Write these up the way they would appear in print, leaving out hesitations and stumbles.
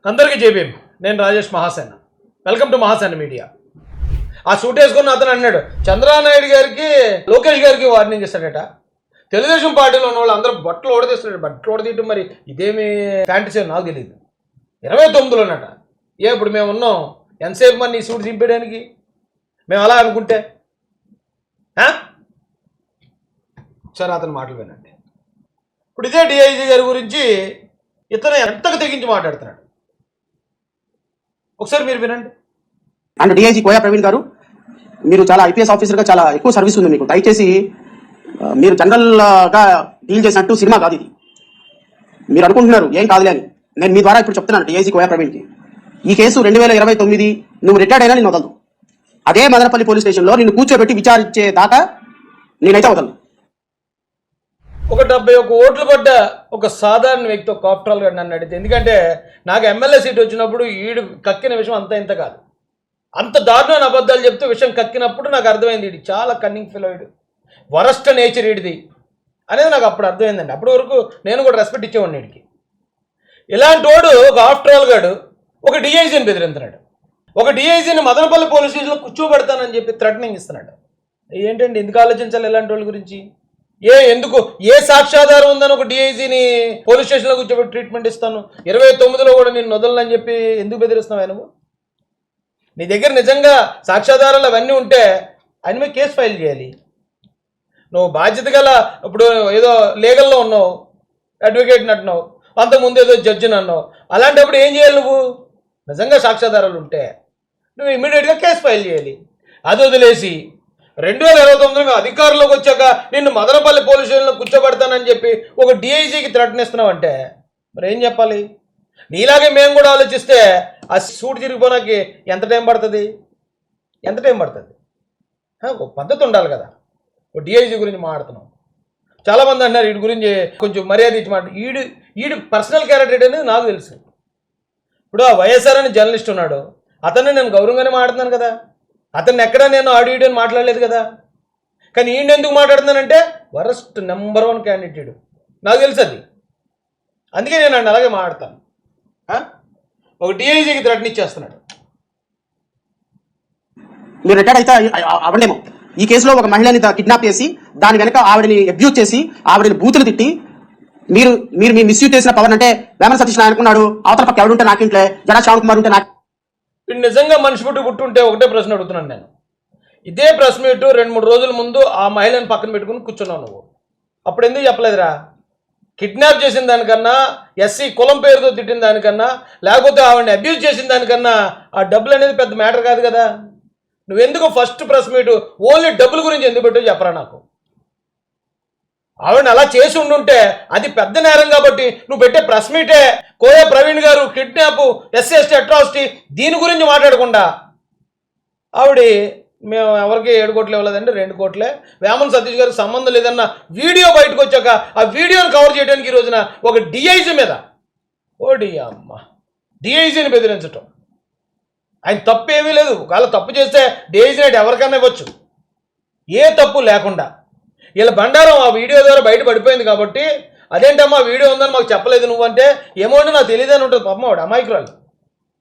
అందరికీ జేబీఎం. నేను Rajesh Mahasena. Welcome to Mahasena media. ఆ సూట్ వేసుకున్న అతను అన్నాడు చంద్రబాబు నాయుడు గారికి లోకేష్ గారికి వార్నింగ్ ఇస్తాడట. తెలుగుదేశం పార్టీలో ఉన్న వాళ్ళు అందరూ బట్టలు ఓడదీస్తున్నాడు. బట్టలు ఓడదీయటం మరి ఇదేమి ఫ్యాంటసీ నాకు తెలియదు. 29లోనట. ఇప్పుడు మేము ఉన్నాం ఎంతసేపు మరి నీ సూట్ చింపేయడానికి? మేము అలా అనుకుంటే సరే అతను మాటలు వినండి. ఇప్పుడు ఇదే డిఐజీ గారి గురించి ఇతను ఎంతకు తెగించి మాట్లాడుతున్నాడు, ఒకసారి మీరు వినండి. అండ్ డిఐజీ కోయా ప్రవీణ్ గారు, మీరు చాలా ఐపీఎస్ ఆఫీసర్గా చాలా ఎక్కువ సర్వీస్ ఉంది మీకు. దయచేసి మీరు జనరల్గా డీల్ చేసినట్టు సినిమా కాదు ఇది. మీరు అనుకుంటున్నారు ఏం కాదులే అని. నేను మీ ద్వారా ఇప్పుడు చెప్తున్నాను డిఐజీ కోయా ప్రవీణ్కి, ఈ కేసు 2029 నువ్వు రిటైర్డ్ అయినా నేను వదలను. అదే మదనపల్లి పోలీస్ స్టేషన్లో నిన్ను కూర్చోబెట్టి విచారించే దాకా నేనైతే వదలను. 71 ఓట్లు పడ్డ ఒక సాధారణ వ్యక్తి, ఒక కాప్ట్రాల్ గారు నన్ను అడిగితే, ఎందుకంటే నాకు ఎమ్మెల్యే సీట్ వచ్చినప్పుడు ఈడు కక్కిన విషయం అంత ఇంత కాదు, అంత దారుణమైన అబద్ధాలు చెప్తూ విషయం కక్కినప్పుడు నాకు అర్థమైంది ఇది చాలా కన్నింగ్ ఫెలోయిడ్, వరస్ట్ నేచర్ ఈడిది అనేది నాకు అప్పుడు అర్థమైందండి. అప్పటి వరకు నేను కూడా రెస్పెక్ట్ ఇచ్చేవాడిని వీడికి. ఇలాంటి వాడు ఒక ఆఫ్ట్రాల్ గాడు ఒక డిఐజీని బెదిరింతున్నాడు. ఒక డిఐజీని మదనపల్లి పోలీస్ స్టేషన్లో కూర్చోబెడతానని చెప్పి థ్రెటనింగ్ ఇస్తున్నాడు. ఏంటండి ఎందుకు ఆలోచించాలి ఇలాంటి వాళ్ళ గురించి? ఎందుకు ఏ సాక్ష్యాధారం ఉందని ఒక డిఐజీని పోలీస్ స్టేషన్లో కూర్చోబెట్టి ట్రీట్మెంట్ ఇస్తాను, 29లో కూడా నేను వదలని చెప్పి ఎందుకు బెదిరిస్తున్నావు నువ్వు? నీ దగ్గర నిజంగా సాక్ష్యాధారాలు అవన్నీ ఉంటే ఆయన మీద కేసు ఫైల్ చేయాలి. నువ్వు బాధ్యత గల ఇప్పుడు ఏదో లీగల్లో ఉన్నావు, అడ్వకేట్ని అంటున్నావు, అంతకుముందు ఏదో జడ్జిని అన్నావు. అలాంటప్పుడు ఏం చేయాలి? నువ్వు నిజంగా సాక్ష్యాధారాలు ఉంటే నువ్వు ఇమ్మీడియట్గా కేసు ఫైల్ చేయాలి. అది వదిలేసి 2029 అధికారంలోకి వచ్చాక నిన్ను మదనపల్లి పోలీస్ స్టేషన్లో కూర్చోబెడతానని చెప్పి ఒక డిఐజీకి థ్రెటనిస్తున్నావు అంటే మరి ఏం చెప్పాలి? నీలాగే మేము కూడా ఆలోచిస్తే ఆ సూట్ తిరిగిపోనాకి ఎంత టైం పడుతుంది? ఒక పద్ధతి ఉండాలి కదా. ఒక డిఐజీ గురించి మాట్లాడుతున్నాం. చాలామంది అంటున్నారు వీడి గురించి కొంచెం మర్యాద ఇచ్చి ఈడు పర్సనల్ క్యారెక్టర్ అనేది నాకు తెలుసు. ఇప్పుడు ఆ వైఎస్ఆర్ అని జర్నలిస్ట్ ఉన్నాడు, అతన్ని నేను గౌరవంగానే మాట్లాడుతున్నాను కదా. అతన్ని ఎక్కడా నేను ఆడియో అని మాట్లాడలేదు కదా. కానీ ఈయన ఎందుకు మాట్లాడుతున్నానంటే వరస్ట్ నెంబర్ 1 క్యాండిడేట్ నాకు తెలుసు అది. అందుకే నేను అండి అలాగే మాట్లాడతాను. ఒక డిఐజీకి థ్రెటన్ ఇచ్చేస్తున్నాడు. మీరు రిటైర్డ్ అయితే అవ్వండేమో. ఈ కేసులో ఒక మహిళని కిడ్నాప్ చేసి దాని వెనక ఆవిడని అబ్యూజ్ చేసి ఆవిడని బూతులు తిట్టి మీరు మీ మిస్యూజ్ చేసిన పవర్ అంటే వేమన సతీష్ అనుకున్నాడు. అవతల పక్క ఎవడుంటే నాకింట్లే, జడా శ్యామ్ కుమార్ ఉంటే నాకు. నిజంగా మనిషి పుట్టుంటే ఒకటే ప్రశ్న అడుగుతున్నాను నేను. ఇదే ప్రెస్ మీట్ 2-3 రోజుల ముందు ఆ మహిళని పక్కన పెట్టుకుని కూర్చున్నావు నువ్వు. అప్పుడు ఎందుకు చెప్పలేదురా? కిడ్నాప్ చేసిన దానికన్నా, ఎస్సీ కులం పేరుతో తిట్టిన దానికన్నా, లేకపోతే ఆవిడని అబ్యూజ్ చేసిన దానికన్నా ఆ డబ్బులు అనేది పెద్ద మ్యాటర్ కాదు కదా. నువ్వెందుకు ఫస్ట్ ప్రెస్ మీట్ ఓన్లీ డబ్బుల గురించి ఎందుకు పెట్టో చెప్పరా నాకు. ఆవిడని అలా చేసి ఉండుంటే అది పెద్ద నేరం కాబట్టి నువ్వు పెట్టే ప్రెస్ మీటే కోయా ప్రవీణ్ గారు కిడ్నాప్, ఎస్సీ ఎస్టీ అట్రాసిటీ దీని గురించి మాట్లాడకుండా ఆవిడ మేము ఎవరికి 7 కోట్లు ఇవ్వలేదండి, 2 కోట్లే, వేమన సతీష్ గారికి సంబంధం లేదన్న వీడియో బయటకు వచ్చాక ఆ వీడియోని కవర్ చేయడానికి ఈ రోజున ఒక డిఐజీ మీద డిఐజీని బెదిరించటం ఆయన తప్పు ఏమీ లేదు. ఒకవేళ తప్పు చేస్తే డిఐజీ నైట్ ఎవరికైనా ఇవ్వచ్చు, ఏ తప్పు లేకుండా. వీళ్ళ బండారం ఆ వీడియో ద్వారా బయట పడిపోయింది కాబట్టి అదేంటమ్మా వీడియో ఉందని మాకు చెప్పలేదు నువ్వు అంటే ఏమో అంటే నాకు తెలియదని ఉంటుంది పాపం వాడు అమాయకురాలు.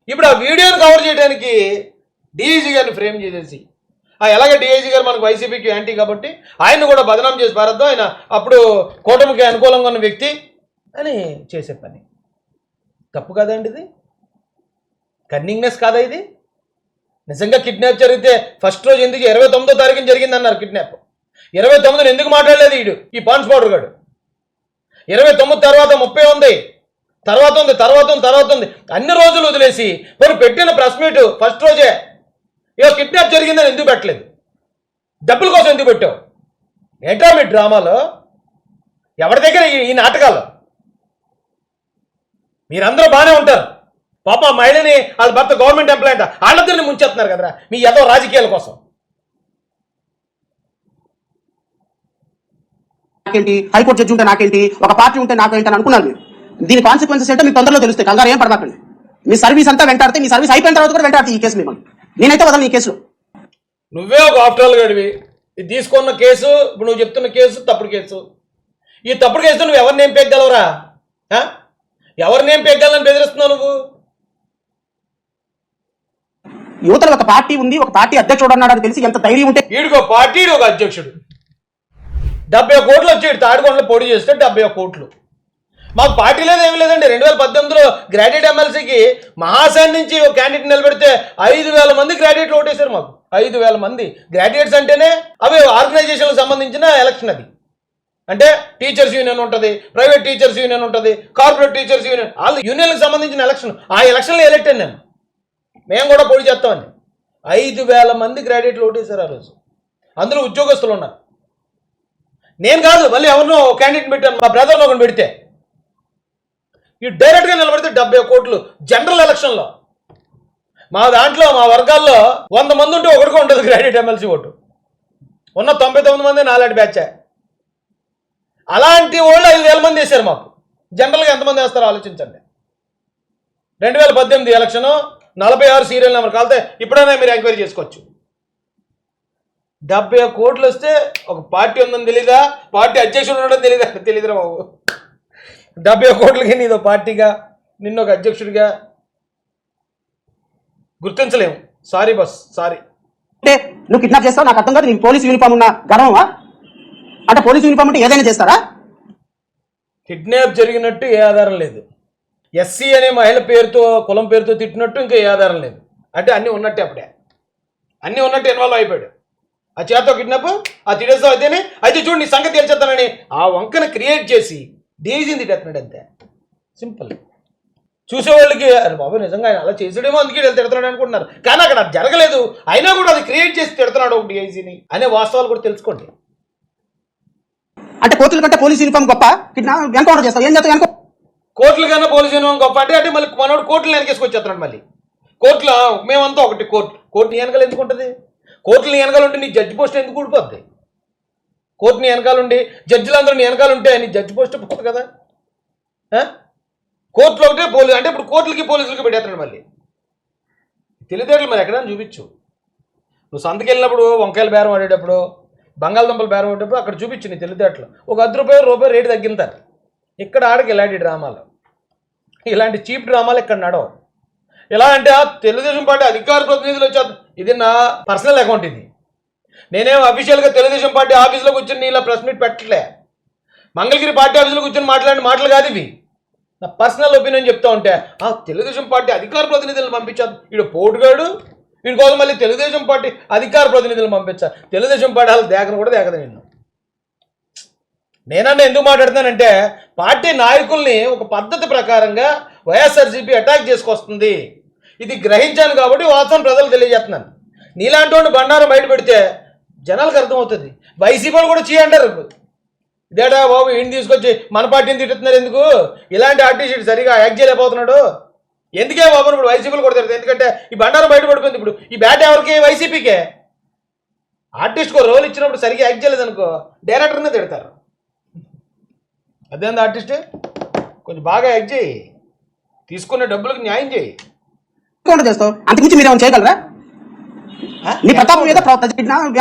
ఇప్పుడు ఆ వీడియోని కవర్ చేయడానికి డిఐజీ గారిని ఫ్రేమ్ చేసేసి ఎలాగ డిఐజీ గారు మనకు వైసీపీకి యాంటీ కాబట్టి ఆయన్ని కూడా బదనాం చేసి పారద్దు, ఆయన అప్పుడు కూటమికి అనుకూలంగా ఉన్న వ్యక్తి అని చేసే పని తప్పు కాదండి. ఇది కన్నింగ్నెస్ కాదా? ఇది నిజంగా కిడ్నాప్ జరిగితే ఫస్ట్ రోజు ఎందుకు 29వ తారీఖున జరిగిందన్నారు కిడ్నాప్, 29ని ఎందుకు మాట్లాడలేదు వీడు ఈ పాన్స్ పౌడర్ గాడు? 29 తర్వాత 30 ఉంది, తర్వాత ఉంది అన్ని రోజులు వదిలేసి మరి పెట్టిన ప్రెస్ మీట్ ఫస్ట్ రోజే కిడ్నాప్ జరిగిందని ఎందుకు పెట్టలేదు? డబ్బుల కోసం ఎందుకు పెట్టావు? ఏంటా మీ డ్రామాలో? ఎవరి దగ్గర ఈ నాటకాలు? మీరందరూ బాగానే ఉంటారు, పాప మహిళని వాళ్ళ భర్త గవర్నమెంట్ ఎంప్లాయ్ అంట వాళ్ళిద్దరిని ముంచేస్తున్నారు కదరా మీ ఏదో రాజకీయాల కోసం. నాకేంటి, హైకోర్టు జడ్జి ఉంటే నాకేంటి, ఒక పార్టీ ఉంటే నాకేంటి అని అనుకున్నారు మీరు. దీని కాన్సిక్వెన్సెస్ ఏంటో మీకు తొందరలో తెలుస్తాయి, కంగారు ఏం పడమాకండి. మీ సర్వీస్ అంతా వెంటాడితే మీ సర్వీస్ అయిపోయిన తర్వాత కూడా వెంటాడితే ఈ కేసు మిమ్మల్ని నేనైతే వదలను. ఈ కేసులో నువ్వే ఒక ఆఫ్ట్రాల్ గడివి. ఇది తీసుకున్న కేసు, ఇప్పుడు నువ్వు చెప్తున్న కేసు తప్పుడు కేసు. ఈ తప్పుడు కేసుతో నువ్వు ఎవరిని ఏం పెగ్గలవరా? ఎవరిని ఏం పెగ్గాలని బెదిరిస్తున్నావు నువ్వు? యువతలో ఒక పార్టీ ఉంది, ఒక పార్టీ అధ్యక్షుడు అన్నాడని తెలిసి ఎంత ధైర్యం ఉంటే ఈడికో పార్టీ ఒక అధ్యక్షుడు 70 కోట్లు వచ్చి తాడికొండలో పోటీ చేస్తే 71 కోట్లు. మాకు పార్టీ లేదు ఏమీ లేదండి. 2018లో గ్రాడ్యుయేట్ ఎమ్మెల్సీకి మహాశాన్ నుంచి ఒక క్యాండిడేట్ నిలబెడితే 5,000 మంది గ్రాడ్యుయేట్లు ఓటేశారు మాకు. 5,000 మంది గ్రాడ్యుయేట్స్ అంటేనే అవి ఆర్గనైజేషన్లకు సంబంధించిన ఎలక్షన్. అది అంటే టీచర్స్ యూనియన్ ఉంటుంది, ప్రైవేట్ టీచర్స్ యూనియన్ ఉంటుంది, కార్పొరేట్ టీచర్స్ యూనియన్, వాళ్ళు యూనియన్లకు సంబంధించిన ఎలక్షన్. ఆ ఎలక్షన్లో ఎలక్ట్ అయ్యాను నేను. మేము కూడా పోటీ చేస్తామని 5,000 మంది గ్రాడ్యుయేట్లు ఓటేశారు ఆ రోజు. అందులో ఉద్యోగస్తులు ఉన్నారు. నేను కాదు, మళ్ళీ ఎవరినో క్యాండిడేట్ పెట్టాను, మా బ్రదర్ని ఒకటి పెడితే ఈ డైరెక్ట్గా నిలబడితే 70 కోట్లు జనరల్ ఎలక్షన్లో. మా దాంట్లో మా వర్గాల్లో 100 మంది ఉంటే ఒకటిగా ఉంటుంది గ్రాడ్యుయేట్ ఎమ్మెల్సీ ఓటు. ఉన్న 99 మంది నాలాంటి బ్యాచే. అలాంటి వాళ్ళు 5,000 మంది వేశారు మాకు. జనరల్గా ఎంతమంది వేస్తారో ఆలోచించండి. 2018 ఎలక్షన్ 46 సీరియల్ నెంబర్ కాలితే ఇప్పుడైనా మీరు ఎంక్వైరీ చేసుకోవచ్చు. 70 కోట్లు వస్తే ఒక పార్టీ ఉందని తెలీదా, పార్టీ అధ్యక్షుడు ఉండడం తెలీదురా బాబు. 70 కోట్లకి నీదో పార్టీగా, నిన్ను ఒక అధ్యక్షుడిగా గుర్తించలేము. Sorry bus, sorry. అంటే నువ్వు కిడ్నాప్ చేస్తావు, నాకు అర్థం కాదు. నీకు పోలీస్ యూనిఫామ్ ఉన్న గర్వమా? అంటే పోలీస్ యూనిఫామ్ అంటే ఏదైనా చేస్తారా? కిడ్నాప్ జరిగినట్టు ఏ ఆధారం లేదు. ఎస్సీ అనే మహిళ పేరుతో, కులం పేరుతో తిట్టినట్టు ఇంకా ఏ ఆధారం లేదు. అంటే అన్నీ ఉన్నట్టే, అప్పుడే అన్నీ ఉన్నట్టు ఇన్వాల్వ్ అయిపోయాడు. ఆ చేత కిడ్నాప్, ఆ తిడేస్తావు అయితేనే అయితే చూడు నీ సంగతి తేల్చేస్తానని ఆ వంకను క్రియేట్ చేసి డీజీని తిట్టేస్తున్నాడు. అంతే సింపుల్. చూసేవాళ్ళకి అరే బాబు నిజంగా ఆయన అలా చేసాడేమో అందుకే తిడుతున్నాడు అనుకుంటున్నారు. కానీ అక్కడ అది జరగలేదు. అయినా కూడా అది క్రియేట్ చేసి తిడుతున్నాడు ఒక డీఐజీని అనే వాస్తవాలు కూడా తెలుసుకోండి. అంటే కోర్టుల కంటే పోలీస్ యూనిఫామ్ గొప్ప, కిడ్నాప్ ఎన్కౌంటర్ చేస్తావు, ఏం చేస్తావు? కోర్టుల కన్నా పోలీస్ యూనిఫామ్ గొప్ప అంటే మళ్ళీ మనోడు కోర్టులు వెనకేసుకొచ్చేస్తున్నాడు. మళ్ళీ కోర్టులో మేమంతా ఒకటి, కోర్టుని వెనకాల ఎందుకు ఉంటుంది? కోర్టుని వెనకాల ఉంటే నీ జడ్జి పోస్ట్ ఎందుకు ఊడిపోద్ది? కోర్టుని వెనకాల ఉండి జడ్జిలందరూ నీ వెనకాల ఉంటే నీ జడ్జి పోస్ట్ పోతుంది కదా. కోర్టులో ఒకటే పోలీసు అంటే ఇప్పుడు కోర్టులకి పోలీసులకి పెట్టేస్తున్నాడు. మళ్ళీ తెలివితేటలు మరి ఎక్కడైనా చూపించు. నువ్వు సంతకి వెళ్ళినప్పుడు వంకాయలు బేరం ఆడేటప్పుడు, బంగాళదుంపలు బేరం ఆడేటప్పుడు అక్కడ చూపించు నీ తెలివితేటలు. ఒక ₹10 రేటు తగ్గింతారు. ఇక్కడ ఆడకి ఇలాంటి డ్రామాలు, ఇలాంటి చీప్ డ్రామాలు ఇక్కడ నడవు. ఎలా అంటే తెలుగుదేశం పార్టీ అధికార ప్రతినిధులు వచ్చారు. ఇది నా పర్సనల్ అకౌంట్. ఇది నేనేం అఫీషియల్గా తెలుగుదేశం పార్టీ ఆఫీస్లో కూర్చొని ఇలా ప్రెస్ మీట్ పెట్టలే. మంగళగిరి పార్టీ ఆఫీస్లో కూర్చొని మాట్లాడిన మాటలు కాదు ఇవి. నా పర్సనల్ ఒపీనియన్ చెప్తా ఉంటే తెలుగుదేశం పార్టీ అధికార ప్రతినిధులను పంపించారు. వీడు పోటుగాడు, వీడి కోసం మళ్ళీ తెలుగుదేశం పార్టీ అధికార ప్రతినిధులను పంపించారు. తెలుగుదేశం పార్టీ వాళ్ళు దేకను కూడా దేకదు. నేనన్నా ఎందుకు మాట్లాడుతానంటే పార్టీ నాయకుల్ని ఒక పద్ధతి ప్రకారంగా వైఎస్ఆర్సీపీ అటాక్ చేసుకొస్తుంది. ఇది గ్రహించాను కాబట్టి వాస్తవం ప్రజలు తెలియజేస్తున్నాను. నీలాంటి వాడిని బండారం బయట పెడితే జనాలకు అర్థమవుతుంది. వైసీపీ కూడా చేయంటారు. ఇదేటా బాబు ఈయన తీసుకొచ్చి మన పార్టీని తిట్టుతున్నారు ఎందుకు? ఇలాంటి ఆర్టిస్ట్ సరిగా యాక్ట్ చేయలేకపోతున్నాడు. ఎందుకే బాబు ఇప్పుడు వైసీపీలు కూడా తిడతారు? ఎందుకంటే ఈ బండారం బయట పడిపోయింది. ఇప్పుడు ఈ బ్యాట్ ఎవరికి? వైసీపీకే. ఆర్టిస్ట్కి రోల్ ఇచ్చినప్పుడు సరిగా యాక్ట్ చేయలేదనుకో డైరెక్టర్నే తిడతారు. అదేంది ఆర్టిస్ట్ కొంచెం బాగా యాక్ట్ చేయి, తీసుకునే డబ్బులకు న్యాయం చేయి. చేస్తావు అంతకుమించి మీరు ఏమైనా చేయగలరా? నీ ప్రతాపం మీద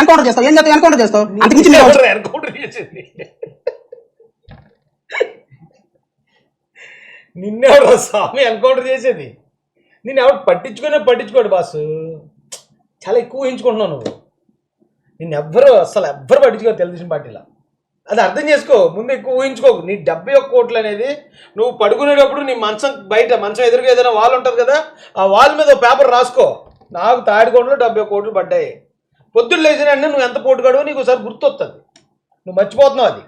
ఎన్కౌంటర్ చేస్తావు, ఏం చేస్తావు? ఎన్కౌంటర్ చేస్తావు అంతకుమించి మీరు ఎన్కౌంటర్ చేసింది. నిన్నెవరు స్వామి ఎన్కౌంటర్ చేసేది? నేను ఎవరు పట్టించుకోడు బాసు. చాలా ఎక్కువ ఊహించుకుంటున్నావు నువ్వు. నిన్నెవ్వరు అసలు పట్టించుకోరు తెలుగుదేశం పార్టీలో. అది అర్థం చేసుకో. ముందు ఎక్కువ ఊహించుకోకు. నీ 71 కోట్లు అనేది నువ్వు పడుకునేటప్పుడు నీ మంచం బయట, మంచం ఎదురుగా ఏదైనా వాల్ ఉంటుంది కదా, ఆ వాల్ మీద ఒక పేపర్ రాసుకో. నాకు తాడికొండలో 70 కోట్లు పడ్డాయి. పొద్దున్న లేచినంటే నువ్వు ఎంత పోటుగాడో నీకు ఒకసారి గుర్తొస్తుంది. నువ్వు మర్చిపోతున్నావు అది.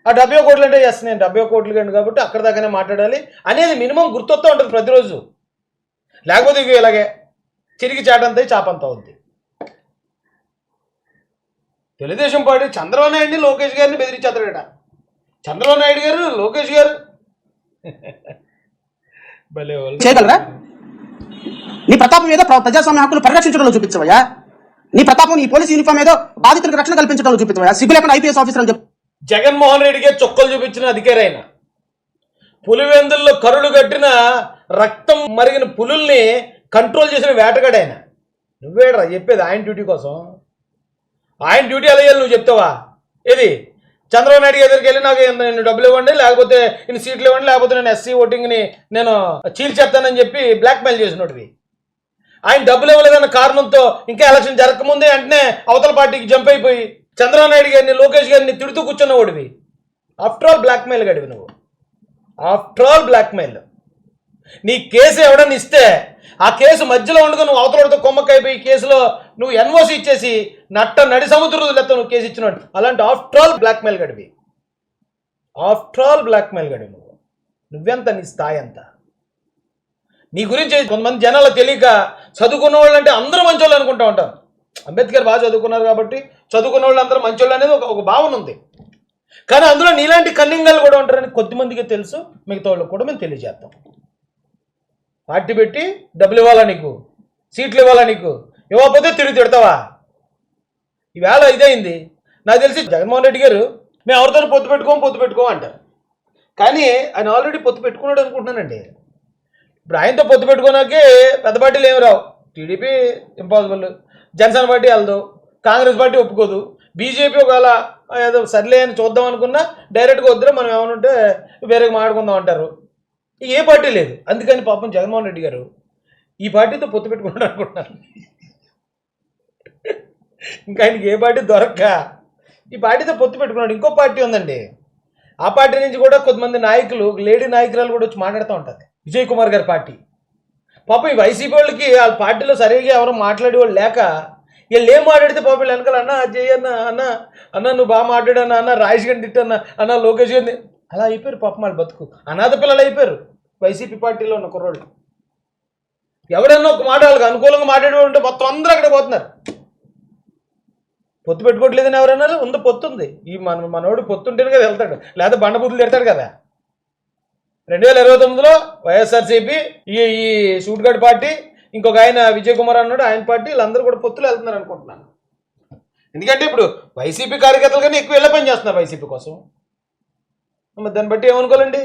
ఆ 70 కోట్లు అంటే ఎస్ నేను 70 కోట్లు కండి కాబట్టి అక్కడ దాకానే మాట్లాడాలి అనేది మినిమం గుర్తొస్తూ ఉంటుంది ప్రతిరోజు. లేకపోతే ఇక ఇలాగే చిరిగి చాటంతా చాపంతా ఉంది. తెలుగుదేశం పార్టీ చంద్రబాబు నాయుడిని, లోకేష్ గారిని బెదిరించేస్తాడట. చంద్రబాబు నాయుడు గారు, లోకేష్ గారు భలే చేయగలరా? నీ ప్రతాపం ఏదో ప్రజాస్వామ్య హక్కులు పరిరక్షించడంలో చూపించవయ్యా. నీ ప్రతాపం నీ పోలీస్ యూనిఫామ్ ఏదో బాధితులకు రక్షణ కల్పించడంలో చూపించవయ్యా. సిగ్గు లేకుండా ఐపీఎస్ ఆఫీసర్ అని చెప్పు. జగన్మోహన్ రెడ్డికే చొక్కలు చూపించిన అధికారి ఆయన. పులివెందుల్లో కరుడు కట్టిన రక్తం మరిగిన పులుల్ని కంట్రోల్ చేసిన వేటగాడు ఆయన. నువ్వేడరా చెప్పేది ఆయన డ్యూటీ కోసం? ఆయన డ్యూటీ ఎలా చేయాలి నువ్వు చెప్తావా? ఏది చంద్రబాబు నాయుడు ఎదురుకి వెళ్ళి నాకు నేను డబ్బులు ఇవ్వండి, లేకపోతే ఇన్ని సీట్లు ఇవ్వండి, లేకపోతే నేను ఎస్సీ ఓటింగ్ని నేను చీల్చేస్తానని చెప్పి బ్లాక్మెయిల్ చేసినోటివి. ఆయన డబ్బులు ఇవ్వలేదన్న కారణంతో ఇంకా ఎలక్షన్ జరగకముందే వెంటనే అవతల పార్టీకి జంప్ అయిపోయి చంద్రబాబు నాయుడు గారిని లోకేష్ గారిని తిడుతూ కూర్చున్న ఓడివి. ఆఫ్టర్ ఆల్ బ్లాక్మెయిల్ గడివి నువ్వు. After all blackmail. నీ కేసు ఎవడన్నా ఇస్తే ఆ కేసు మధ్యలో ఉండగా నువ్వు అవతలతో కొమ్మకైపోయి కేసులో నువ్వు ఎన్ఓసి ఇచ్చేసి నడి సముద్రం లెక్క నువ్వు కేసు ఇచ్చినాడు. అలాంటి ఆఫ్టర్ ఆల్ బ్లాక్మెయిల్ గడివి. ఆఫ్టర్ ఆల్ బ్లాక్మెయిల్ గడివి నువ్వు. నువ్వెంత, నీ స్థాయి ఎంత? నీ గురించి కొంతమంది జనాలు తెలియక చదువుకున్న వాళ్ళు అంటే అందరూ మంచోళ్ళు అనుకుంటా ఉంటారు. అంబేద్కర్ బాగా చదువుకున్నారు కాబట్టి చదువుకున్న వాళ్ళు అందరూ మంచోళ్ళు అనేది ఒక భావన ఉంది. కానీ అందులో నీలాంటి కన్నింగాలు కూడా ఉంటారని కొద్దిమందికి తెలుసు. మిగతా వాళ్ళకి కూడా మేము తెలియజేస్తాం. పార్టీ పెట్టి డబ్బులు ఇవ్వాలా నీకు, సీట్లు ఇవ్వాలా నీకు, ఇవ్వకపోతే తిరిగి తిడతావా? ఈవేళ ఇదైంది. నాకు తెలిసి జగన్మోహన్ రెడ్డి గారు మేము ఎవరితో పొత్తు పెట్టుకోం అంటారు. కానీ ఆయన ఆల్రెడీ పొత్తు పెట్టుకున్నాడు అనుకుంటున్నానండి. ఇప్పుడు ఆయనతో పొత్తు పెట్టుకోనాకే పెద్ద పార్టీలు ఏమి రావు. టీడీపీ ఇంపాసిబుల్, జనసేన పార్టీ వెళ్దు, కాంగ్రెస్ పార్టీ ఒప్పుకోదు, బీజేపీ ఒకవేళ ఏదో సర్లే అని చూద్దాం అనుకున్నా డైరెక్ట్గా వద్దురా మనం ఏమనుంటే వేరేగా మాట్లాడుకుందాం అంటారు. ఏ పార్టీ లేదు. అందుకని పాపం జగన్మోహన్ రెడ్డి గారు ఈ పార్టీతో పొత్తు పెట్టుకున్నాడు అనుకుంటున్నారు. ఇంకా ఆయనకి ఏ పార్టీ దొరక్క ఈ పార్టీతో పొత్తు పెట్టుకున్నాడు. ఇంకో పార్టీ ఉందండి. ఆ పార్టీ నుంచి కూడా కొంతమంది నాయకులు, లేడీ నాయకురాలు కూడా వచ్చి మాట్లాడుతూ ఉంటుంది. విజయ్ కుమార్ గారి పార్టీ. పాపం ఈ వైసీపీ వాళ్ళకి వాళ్ళ పార్టీలో సరిగ్గా ఎవరు మాట్లాడేవాళ్ళు లేక వీళ్ళు ఏం మాట్లాడితే పాపం వెనకాల అన్న జయన్న అన్న నువ్వు బాగా మాట్లాడన్నా అన్న, రాజేష్ గారిని తిట్టన్నా అన్న, లోకేష్ గారిని అలా అయిపోయారు. పాపం వాళ్ళు బతుకు అనాథ పిల్లలు అయిపోయారు వైసీపీ పార్టీలో ఉన్న కుర్రోళ్ళు. ఎవడన్నా ఒక మాట వాళ్ళకి అనుకూలంగా మాట్లాడేవాళ్ళు ఉంటే మొత్తం అందరూ అక్కడే పోతున్నారు. పొత్తు పెట్టుకోవట్లేదని ఎవరన్నారు? ఉంది, పొత్తు ఉంది. ఈ మనోడు పొత్తుంటేనే కదా వెళ్తాడు, లేదా బండబూతులు తిడతాడు కదా. 2029లో వైఎస్ఆర్సీపీ, ఈ సూట్గాడ్ పార్టీ, ఇంకొక ఆయన విజయ్ కుమార్ అన్నాడు ఆయన పార్టీ, వీళ్ళందరూ కూడా పొత్తులు వెళ్తున్నారు అనుకుంటున్నాను. ఎందుకంటే ఇప్పుడు వైసీపీ కార్యకర్తలు కానీ ఎక్కువ వెళ్ళ పని చేస్తున్నారు వైసీపీ కోసం. దాన్ని బట్టి ఏమనుకోవాలండి?